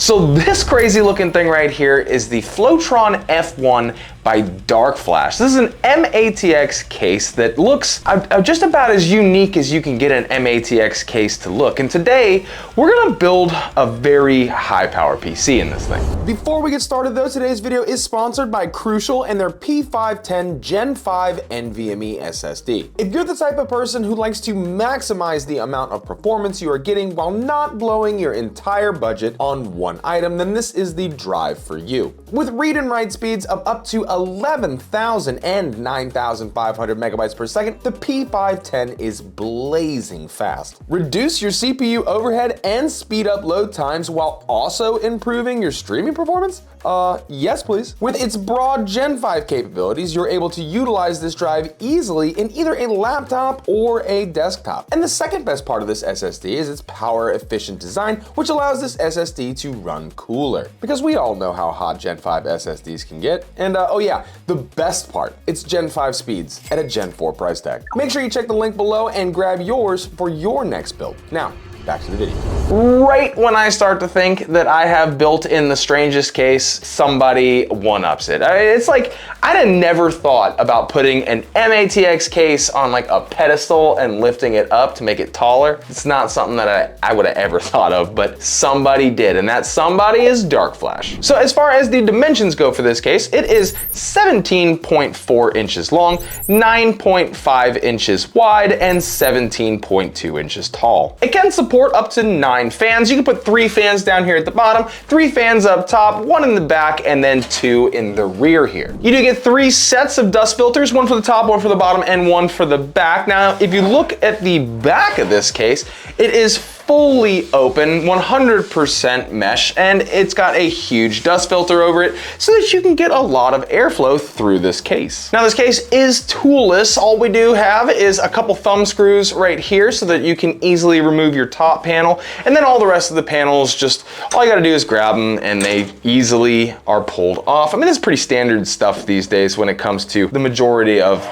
So this crazy looking thing right here is the Floatron F1 by Darkflash. This is an MATX case that looks just about as unique as you can get an MATX case to look. And today, we're gonna build a very high power PC in this thing. Before we get started though, today's video is sponsored by Crucial and their P510 Gen 5 NVMe SSD. If you're the type of person who likes to maximize the amount of performance you are getting while not blowing your entire budget on one item, then this is the drive for you. With read and write speeds of up to 11,000 and 9,500 megabytes per second, the P510 is blazing fast. Reduce your CPU overhead and speed up load times while also improving your streaming performance? Yes please. With its broad Gen 5 capabilities, you're able to utilize this drive easily in either a laptop or a desktop. And the second best part of this SSD is its power efficient design, which allows this SSD to run cooler. Because we all know how hot Gen 5 SSDs can get. And oh yeah, the best part, it's Gen 5 speeds at a Gen 4 price tag. Make sure you check the link below and grab yours for your next build. Now, back to the video. Right when I start to think that I have built in the strangest case, somebody one-ups it. It's like, I'd have never thought about putting an MATX case on like a pedestal and lifting it up to make it taller. It's not something that I would have ever thought of, but somebody did, and that somebody is Darkflash. So as far as the dimensions go for this case, it is 17.4 inches long, 9.5 inches wide, and 17.2 inches tall. It can support up to 9 fans. You can put 3 fans down here at the bottom, 3 fans up top, 1 in the back, and then 2 in the rear here. You do get 3 sets of dust filters, 1 for the top, 1 for the bottom, and 1 for the back. Now, if you look at the back of this case, it is fully open, 100% mesh, and it's got a huge dust filter over it so that you can get a lot of airflow through this case. Now this case is toolless. All we do have is a couple thumb screws right here so that you can easily remove your top panel, and then all the rest of the panels, just all you gotta do is grab them and they easily are pulled off. I mean, it's pretty standard stuff these days when it comes to the majority of,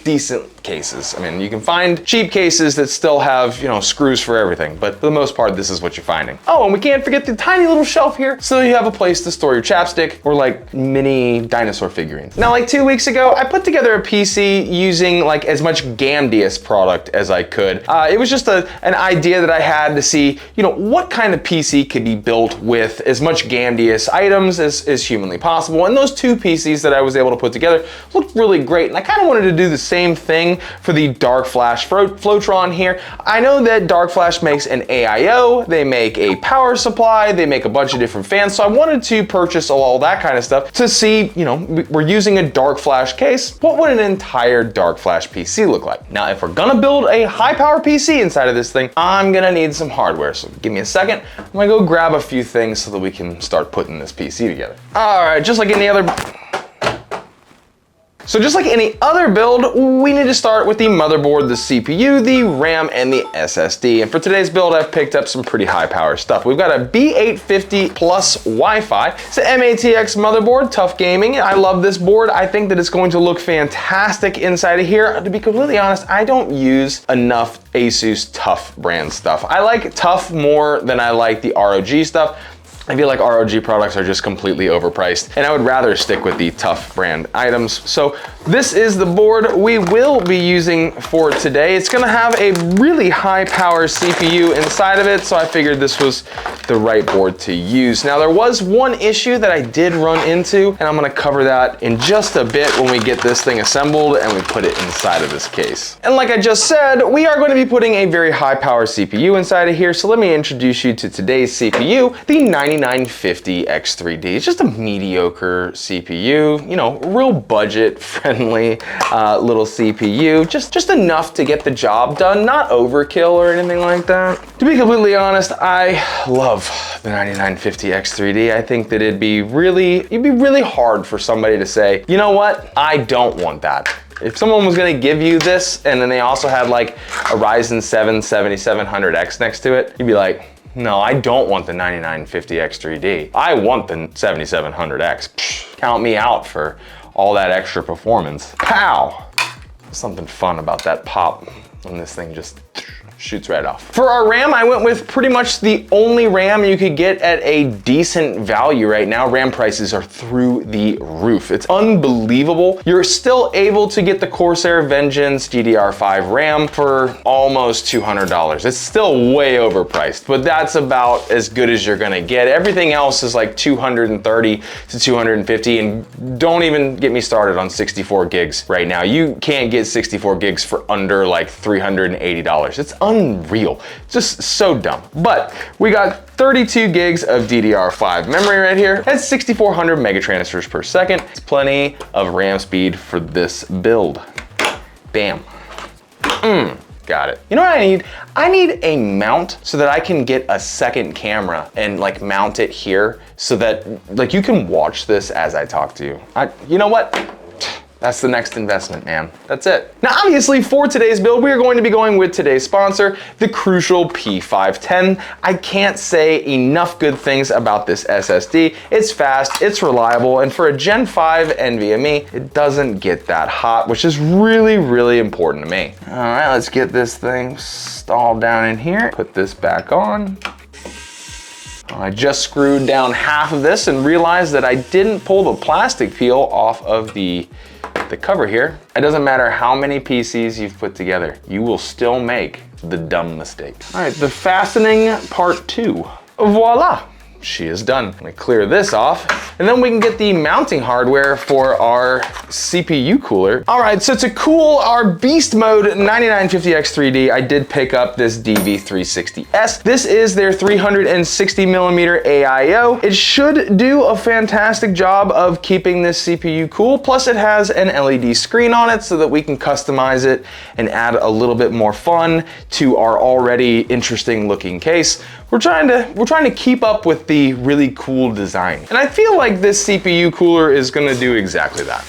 decent cases. I mean, you can find cheap cases that still have, screws for everything, but for the most part, this is what you're finding. Oh, and we can't forget the tiny little shelf here, so you have a place to store your chapstick or like mini dinosaur figurines. Now, like 2 weeks ago, I put together a PC using like as much Gamdius product as I could. It was just an idea that I had to see, what kind of PC could be built with as much Gamdius items as humanly possible. And those 2 PCs that I was able to put together looked really great. And I kind of wanted to do the same thing for the Darkflash Floatron here. I know that Darkflash makes an AIO, they make a power supply, they make a bunch of different fans, so I wanted to purchase all that kind of stuff to see, we're using a Darkflash case, what would an entire Darkflash PC look like? Now, if we're gonna build a high power PC inside of this thing, I'm gonna need some hardware, so give me a second. I'm gonna go grab a few things so that we can start putting this PC together. All right, just like any other build, we need to start with the motherboard, the CPU, the RAM, and the SSD. And for today's build, I've picked up some pretty high power stuff. We've got a B850 plus Wi-Fi. It's an MATX motherboard, tough gaming. I love this board. I think that it's going to look fantastic inside of here. To be completely honest, I don't use enough Asus TUF brand stuff. I like TUF more than I like the ROG stuff. I feel like ROG products are just completely overpriced, and I would rather stick with the TUF brand items. So this is the board we will be using for today. It's gonna have a really high power CPU inside of it, so I figured this was the right board to use. Now, there was one issue that I did run into, and I'm gonna cover that in just a bit when we get this thing assembled and we put it inside of this case. And like I just said, we are going to be putting a very high power CPU inside of here, so let me introduce you to today's CPU, the 9950 X3D. It's just a mediocre CPU, real budget friendly little CPU, just enough to get the job done, not overkill or anything like that. To be completely honest, I love the 9950 X3D. I think that it'd be really hard for somebody to say, you know what, I don't want that. If someone was gonna give you this and then they also had like a Ryzen 7 7700X next to it, you'd be like, no, I don't want the 9950 X3D. I want the 7700X. Psh, count me out for all that extra performance. Pow! Something fun about that pop when this thing just shoots right off. For our RAM, I went with pretty much the only RAM you could get at a decent value right now. RAM prices are through the roof. It's unbelievable. You're still able to get the Corsair Vengeance DDR5 RAM for almost $200. It's still way overpriced, but that's about as good as you're gonna get. Everything else is like 230 to 250, and don't even get me started on 64 gigs right now. You can't get 64 gigs for under like $380. It's unreal, just so dumb. But we got 32 gigs of DDR5 memory right here. That's 6,400 megatransfers per second. It's plenty of RAM speed for this build. Bam. Got it. You know what I need? I need a mount so that I can get a second camera and like mount it here so that like you can watch this as I talk to you. You know what? That's the next investment, man. That's it. Now, obviously, for today's build, we are going to be going with today's sponsor, the Crucial P510. I can't say enough good things about this SSD. It's fast, it's reliable, and for a Gen 5 NVMe, it doesn't get that hot, which is really, really important to me. All right, let's get this thing installed down in here. Put this back on. I just screwed down half of this and realized that I didn't pull the plastic peel off of the cover here. It doesn't matter how many PCs you've put together, you will still make the dumb mistake. All right, the fastening part 2. Voila. She is done. Let me clear this off, and then we can get the mounting hardware for our CPU cooler. All right, so to cool our beast mode 9950X3D, I did pick up this DV360S. This is their 360 millimeter AIO. It should do a fantastic job of keeping this CPU cool. Plus it has an LED screen on it so that we can customize it and add a little bit more fun to our already interesting looking case. We're trying to keep up with the really cool design. And I feel like this CPU cooler is gonna do exactly that.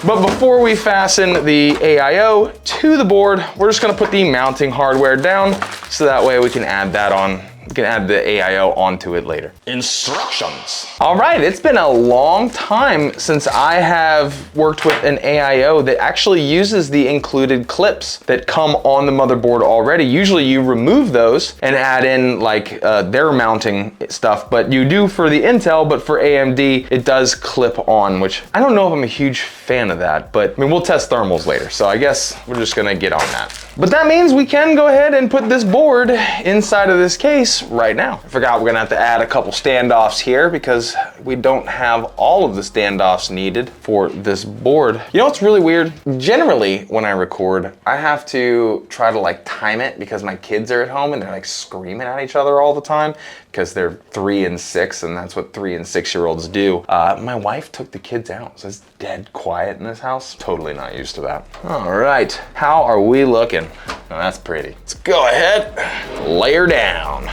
But before we fasten the AIO to the board, we're just gonna put the mounting hardware down so that way we can add that on. We can add the AIO onto it later. Instructions. All right, it's been a long time since I have worked with an AIO that actually uses the included clips that come on the motherboard already. Usually you remove those and add in like their mounting stuff, but you do for the Intel, but for AMD, it does clip on, which I don't know if I'm a huge fan of that, but I mean, we'll test thermals later. So I guess we're just gonna get on that. But that means we can go ahead and put this board inside of this case right now. I forgot we're gonna have to add a couple standoffs here because we don't have all of the standoffs needed for this board. You know what's really weird? Generally, when I record, I have to try to like time it because my kids are at home and they're like screaming at each other all the time because they're 3 and 6 and that's what 3 and 6-year-olds do. My wife took the kids out, so it's dead quiet in this house. Totally not used to that. All right, how are we looking? Oh, that's pretty. Let's go ahead, lay her down.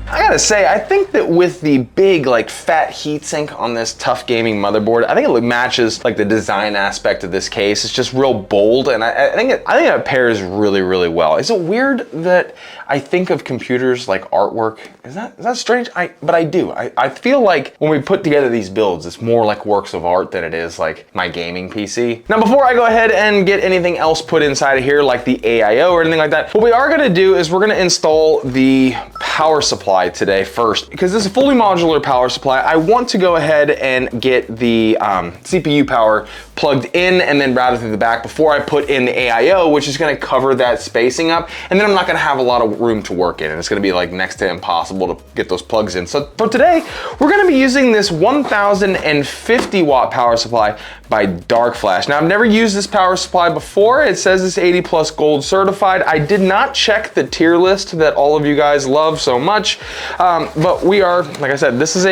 I gotta say, I think that with the big like fat heatsink on this tough gaming motherboard, I think it matches like the design aspect of this case. It's just real bold, and I think it pairs really, really well. Is it weird that I think of computers like artwork? Is that strange? But I do. I feel like when we put together these builds, it's more like works of art than it is like my gaming PC. Now, before I go ahead and get anything else put inside of here, like the AIO or anything like that, what we are gonna do is we're gonna install the power supply today first. Because this is a fully modular power supply, I want to go ahead and get the CPU power plugged in and then routed through the back before I put in the AIO, which is gonna cover that spacing up. And then I'm not gonna have a lot of room to work in, and it's gonna be like next to impossible to get those plugs in. So for today, we're gonna be using this 1050 watt power supply by Darkflash. Now, I've never used this power supply before. It says it's 80 plus gold certified. I did not check the tier list that all of you guys love so much, but we are, like I said, this is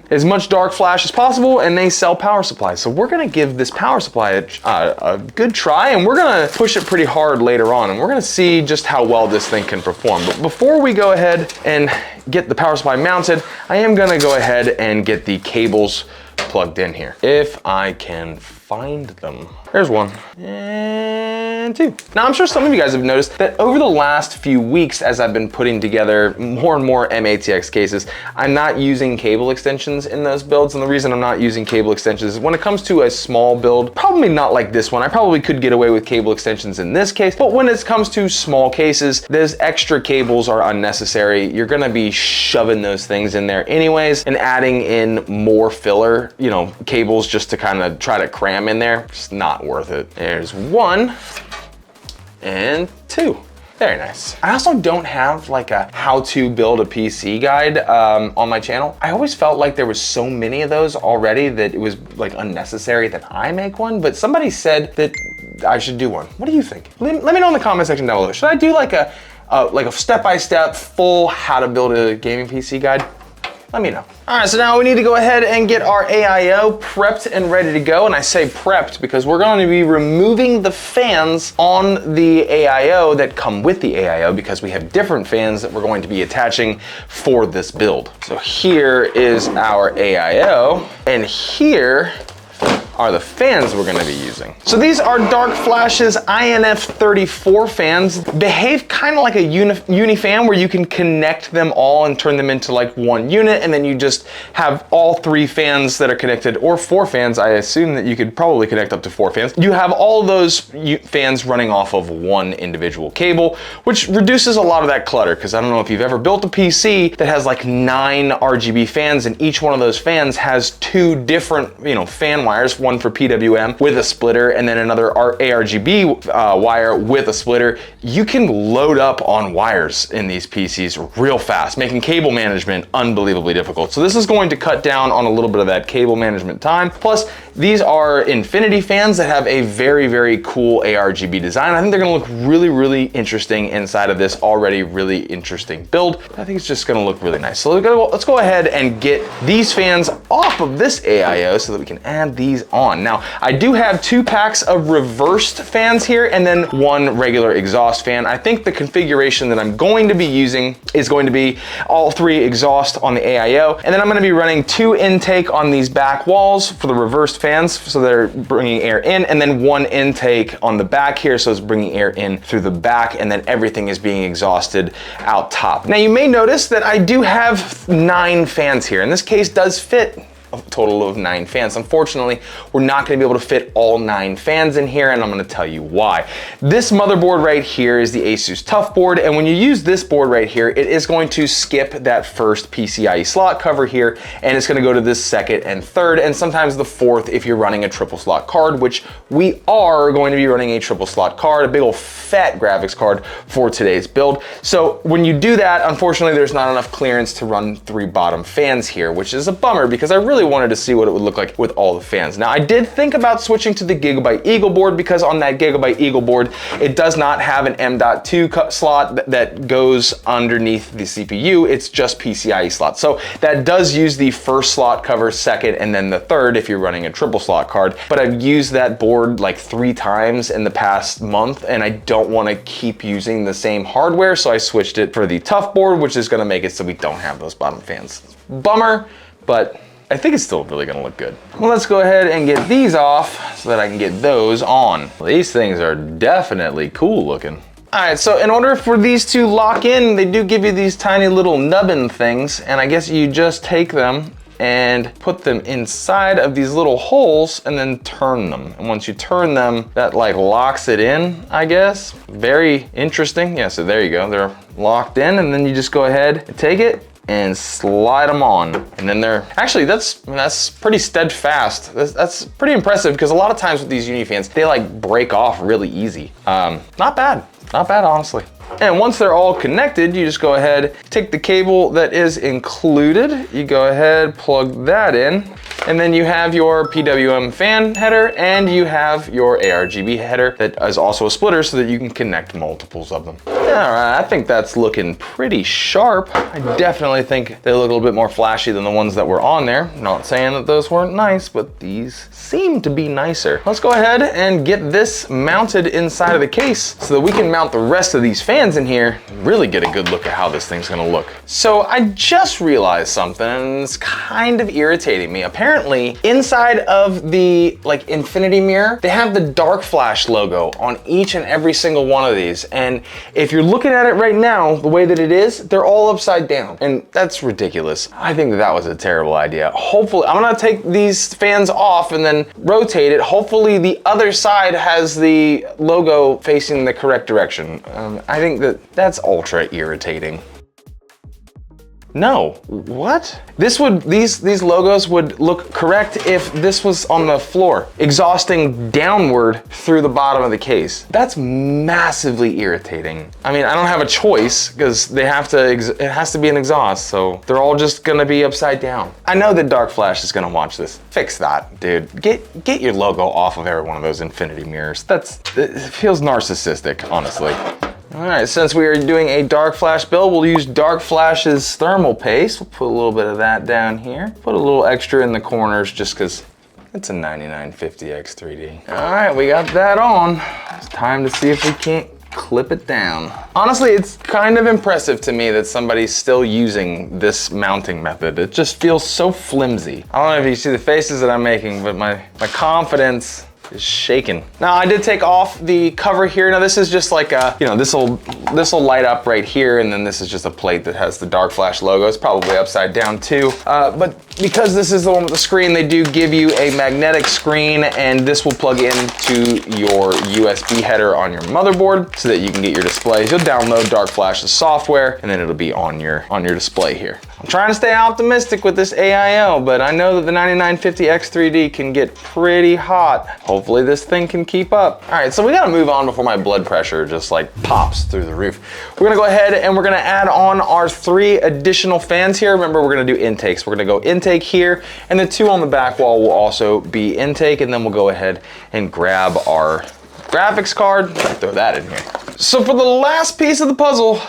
as much Darkflash as possible, and they sell power supplies. So we're gonna give this power supply a good try, and we're gonna push it pretty hard later on, and we're gonna see just how well this thing can perform. But before we go ahead and get the power supply mounted, I am gonna go ahead and get the cables plugged in here. If I can find them. There's one and two. Now I'm sure some of you guys have noticed that over the last few weeks, as I've been putting together more and more M-ATX cases, I'm not using cable extensions in those builds. And the reason I'm not using cable extensions is when it comes to a small build, probably not like this one. I probably could get away with cable extensions in this case, but when it comes to small cases, those extra cables are unnecessary. You're gonna be shoving those things in there anyways and adding in more filler, you know, cables just to kind of try to cram in there. It's not worth it. There's one and two. Very nice. I also don't have like a how to build a PC guide on my channel. I always felt like there was so many of those already that it was like unnecessary that I make one, but somebody said that I should do one. What do you think? Let me know in the comment section down below. Should I do like a step-by-step full how to build a gaming PC guide? Let me know. All right, so now we need to go ahead and get our AIO prepped and ready to go. And I say prepped because we're going to be removing the fans on the AIO that come with the AIO because we have different fans that we're going to be attaching for this build. So here is our AIO, and here are the fans we're gonna be using. So these are Darkflash's INF34 fans. Behave kind of like a uni fan where you can connect them all and turn them into like one unit, and then you just have all 3 fans that are connected, or 4 fans. I assume that you could probably connect up to 4 fans. You have all those fans running off of one individual cable, which reduces a lot of that clutter, because I don't know if you've ever built a PC that has like 9 RGB fans, and each one of those fans has 2 different, you know, fan wires, one for PWM with a splitter, and then another ARGB wire with a splitter. You can load up on wires in these PCs real fast, making cable management unbelievably difficult. So this is going to cut down on a little bit of that cable management time. Plus, these are infinity fans that have a very, very cool ARGB design. I think they're gonna look really, really interesting inside of this already really interesting build. I think it's just gonna look really nice. So let's go ahead and get these fans off of this AIO so that we can add these on. Now, I do have 2 packs of reversed fans here and then 1 regular exhaust fan. I think the configuration that I'm going to be using is going to be all 3 exhaust on the AIO, and then I'm gonna be running 2 intake on these back walls for the reversed fans, so they're bringing air in, and then 1 intake on the back here, so it's bringing air in through the back, and then everything is being exhausted out top. Now, you may notice that I do have 9 fans here, and this case does fit a total of 9 fans. Unfortunately, we're not gonna be able to fit all 9 fans in here, and I'm gonna tell you why. This motherboard right here is the Asus Tough board, and when you use this board right here, it is going to skip that first PCIe slot cover here, and it's gonna go to this second and third, and sometimes the fourth if you're running a triple slot card, which we are going to be running a triple slot card, a big old fat graphics card for today's build. So when you do that, unfortunately, there's not enough clearance to run 3 bottom fans here, which is a bummer because I really wanted to see what it would look like with all the fans. Now, I did think about switching to the Gigabyte Eagle board because on that Gigabyte Eagle board, it does not have an M.2 slot that goes underneath the CPU. It's just PCIe slot. So that does use the first slot cover, second, and then the third if you're running a triple slot card. But I've used that board like 3 times in the past month, and I don't want to keep using the same hardware, so I switched it for the Tough board, which is going to make it so we don't have those bottom fans. Bummer, but I think it's still really gonna look good. Well, let's go ahead and get these off so that I can get those on. Well, these things are definitely cool looking. All right, so in order for these to lock in, they do give you these tiny little nubbin things, and I guess you just take them and put them inside of these little holes and then turn them. And once you turn them, that like locks it in, I guess. Very interesting. Yeah, so there you go. They're locked in, and then you just go ahead and take it and slide them on. And then they're, actually that's pretty steadfast. That's pretty impressive because a lot of times with these Unifans, they like break off really easy. Not bad honestly. And once they're all connected, you just go ahead, take the cable that is included, you go ahead, plug that in, and then you have your PWM fan header and you have your ARGB header that is also a splitter so that you can connect multiples of them. All right, I think that's looking pretty sharp. I definitely think they look a little bit more flashy than the ones that were on there. Not saying that those weren't nice, but these seem to be nicer. Let's go ahead and get this mounted inside of the case so that we can mount the rest of these fans in here and really get a good look at how this thing's gonna look. So I just realized something and it's kind of irritating me. Apparently apparently inside of the like infinity mirror, they have the Darkflash logo on each and every single one of these. And if you're looking at it right now, the way that it is, they're all upside down. And that's ridiculous. I think that was a terrible idea. Hopefully, I'm gonna take these fans off and then rotate it. Hopefully the other side has the logo facing the correct direction. I think that's ultra irritating. No, what? These logos would look correct if this was on the floor, exhausting downward through the bottom of the case. That's massively irritating. I mean, I don't have a choice because it has to be an exhaust, so they're all just gonna be upside down. I know that Darkflash is gonna watch this. Fix that, dude. Get your logo off of every one of those infinity mirrors. It feels narcissistic, honestly. All right, since we are doing a Darkflash build, we'll use Darkflash's thermal paste. We'll put a little bit of that down here. Put a little extra in the corners just because it's a 9950X3D. All right, we got that on. It's time to see if we can't clip it down. Honestly, it's kind of impressive to me that somebody's still using this mounting method. It just feels so flimsy. I don't know if you see the faces that I'm making, but my confidence is shaking. Now I did take off the cover here. Now this is just like a, this will light up right here, and then this is just a plate that has the Darkflash logo. It's probably upside down too. But because this is the one with the screen, they do give you a magnetic screen, and this will plug into your USB header on your motherboard so that you can get your displays. You'll download Darkflash's software, and then it'll be on your display here. I'm trying to stay optimistic with this AIO, but I know that the 9950X3D can get pretty hot. Hopefully this thing can keep up. All right, so we gotta move on before my blood pressure just like pops through the roof. We're gonna go ahead and we're gonna add on our 3 additional fans here. Remember, we're gonna do intakes. We're gonna go intake here, and the 2 on the back wall will also be intake, and then we'll go ahead and grab our graphics card. Throw that in here. So for the last piece of the puzzle,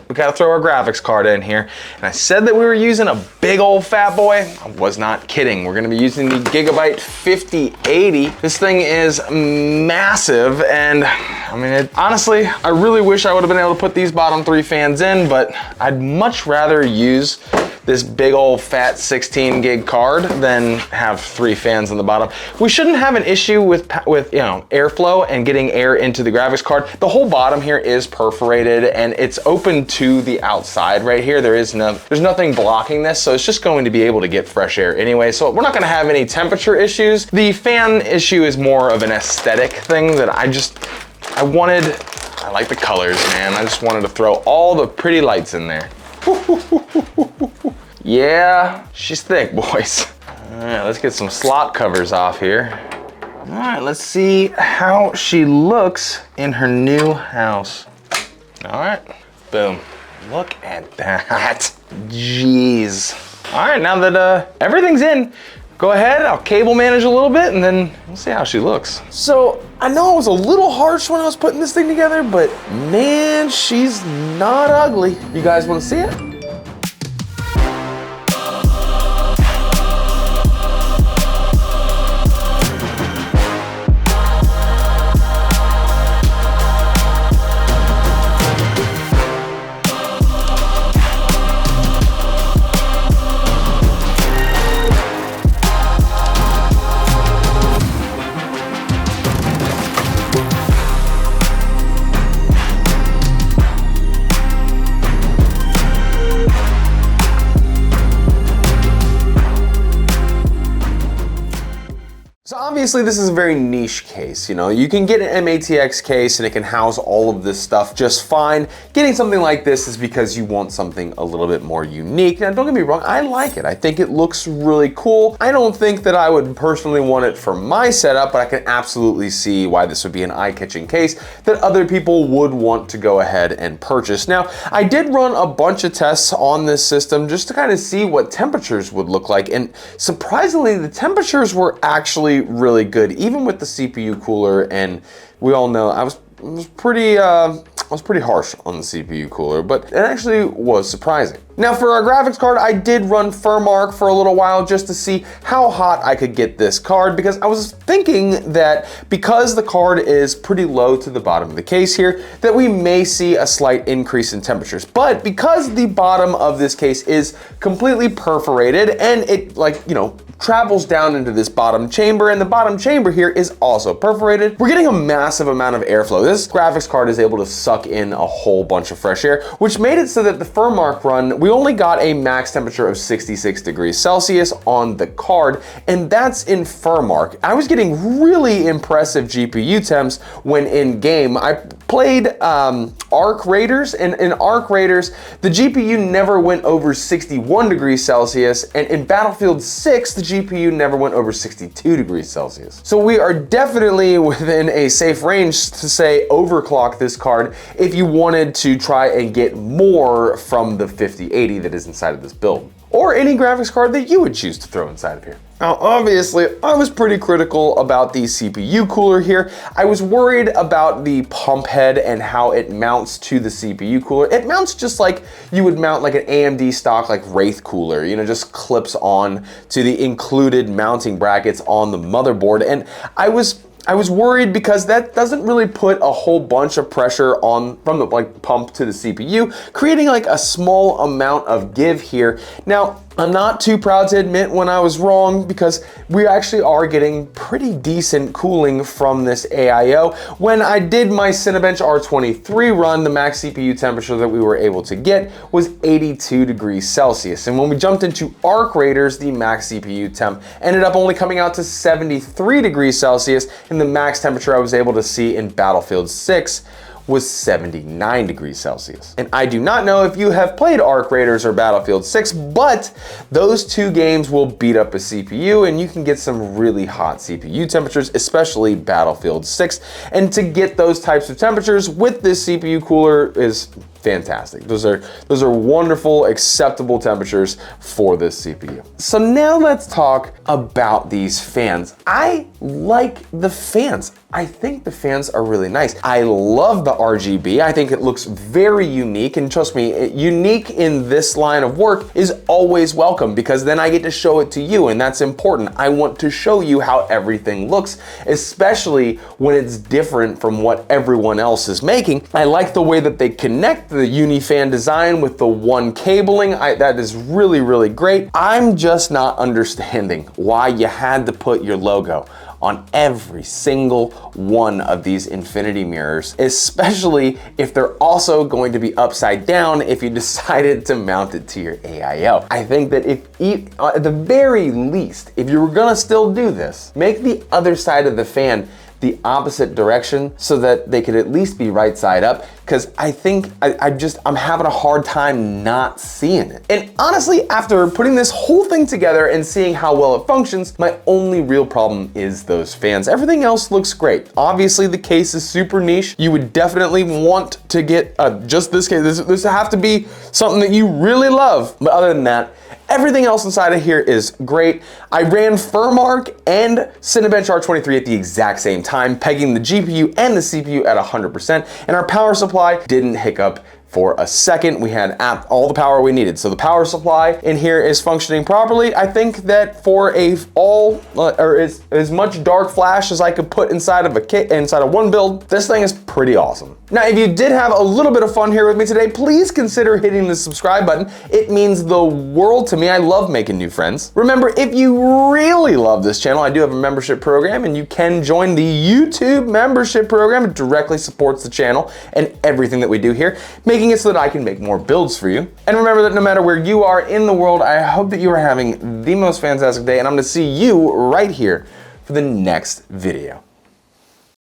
we gotta throw our graphics card in here. And I said that we were using a big old fat boy. I was not kidding. We're gonna be using the Gigabyte 5080. This thing is massive, and I mean, honestly, I really wish I would have been able to put these bottom 3 fans in, but I'd much rather use this big old fat 16 gig card than have 3 fans on the bottom. We shouldn't have an issue with airflow and getting air into the graphics card. The whole bottom here is perforated and it's open to the outside right here. There's nothing blocking this, so it's just going to be able to get fresh air anyway. So we're not gonna have any temperature issues. The fan issue is more of an aesthetic thing that I like the colors, man. I just wanted to throw all the pretty lights in there. Yeah, she's thick, boys. All right, let's get some slot covers off here. All right, let's see how she looks in her new house. All right, boom. Look at that. Jeez. All right, now that everything's in, go ahead, I'll cable manage a little bit, and then we'll see how she looks. So I know I was a little harsh when I was putting this thing together, but man, she's not ugly. You guys wanna see it? Obviously, this is a very niche case. You can get an MATX case and it can house all of this stuff just fine. Getting something like this is because you want something a little bit more unique. Now, don't get me wrong, I like it. I think it looks really cool. I don't think that I would personally want it for my setup, but I can absolutely see why this would be an eye-catching case that other people would want to go ahead and purchase. Now, I did run a bunch of tests on this system just to kind of see what temperatures would look like, and surprisingly, the temperatures were actually really good, even with the CPU cooler. And we all know I was pretty harsh on the CPU cooler, but it actually was surprising. Now for our graphics card, I did run FurMark for a little while just to see how hot I could get this card, because I was thinking that because the card is pretty low to the bottom of the case here, that we may see a slight increase in temperatures. But because the bottom of this case is completely perforated and it, like, you know, travels down into this bottom chamber, and the bottom chamber here is also perforated, we're getting a massive amount of airflow. This graphics card is able to suck in a whole bunch of fresh air, which made it so that the FurMark run, we only got a max temperature of 66 degrees Celsius on the card, and that's in FurMark. I was getting really impressive GPU temps when in game. I played Arc Raiders, and in Arc Raiders, the GPU never went over 61 degrees Celsius, and in Battlefield 6, the GPU never went over 62 degrees Celsius. So we are definitely within a safe range to say overclock this card if you wanted to try and get more from the 5080 that is inside of this build, or any graphics card that you would choose to throw inside of here. Now, obviously, I was pretty critical about the CPU cooler here. I was worried about the pump head and how it mounts to the CPU cooler. It mounts just like you would mount like an AMD stock like Wraith cooler, you know, just clips on to the included mounting brackets on the motherboard. And I was worried because that doesn't really put a whole bunch of pressure on from the like pump to the CPU, creating like a small amount of give here. Now, I'm not too proud to admit when I was wrong, because we actually are getting pretty decent cooling from this AIO. When I did my Cinebench R23 run, the max CPU temperature that we were able to get was 82 degrees Celsius. And when we jumped into Arc Raiders, the max CPU temp ended up only coming out to 73 degrees Celsius, and the max temperature I was able to see in Battlefield 6 was 79 degrees Celsius. And I do not know if you have played Arc Raiders or Battlefield 6, but those two games will beat up a CPU, and you can get some really hot CPU temperatures, especially Battlefield 6. And to get those types of temperatures with this CPU cooler is fantastic. Those are wonderful, acceptable temperatures for this CPU. So now let's talk about these fans. I like the fans. I think the fans are really nice. I love the RGB. I think it looks very unique, and trust me, unique in this line of work is always welcome, because then I get to show it to you, and that's important. I want to show you how everything looks, especially when it's different from what everyone else is making. I like the way that they connect the Unifan design with the one cabling. That is really, really great. I'm just not understanding why you had to put your logo on every single one of these infinity mirrors, especially if they're also going to be upside down if you decided to mount it to your AIO. I think that if, at the very least, if you were gonna still do this, make the other side of the fan the opposite direction so that they could at least be right side up, because I think I'm having a hard time not seeing it. And honestly, after putting this whole thing together and seeing how well it functions, my only real problem is those fans. Everything else looks great. Obviously, the case is super niche. You would definitely want to get just this case. This would have to be something that you really love. But other than that, everything else inside of here is great. I ran FurMark and Cinebench R23 at the exact same time, pegging the GPU and the CPU at 100%, and our power supply didn't hiccup for a second. We had all the power we needed. So the power supply in here is functioning properly. I think that for as much dark flash as I could put inside of one build, this thing is pretty awesome. Now, if you did have a little bit of fun here with me today, please consider hitting the subscribe button. It means the world to me. I love making new friends. Remember, if you really love this channel, I do have a membership program, and you can join the YouTube membership program. It directly supports the channel and everything that we do here, making it so that I can make more builds for you. And remember that no matter where you are in the world, I hope that you are having the most fantastic day, and I'm gonna see you right here for the next video.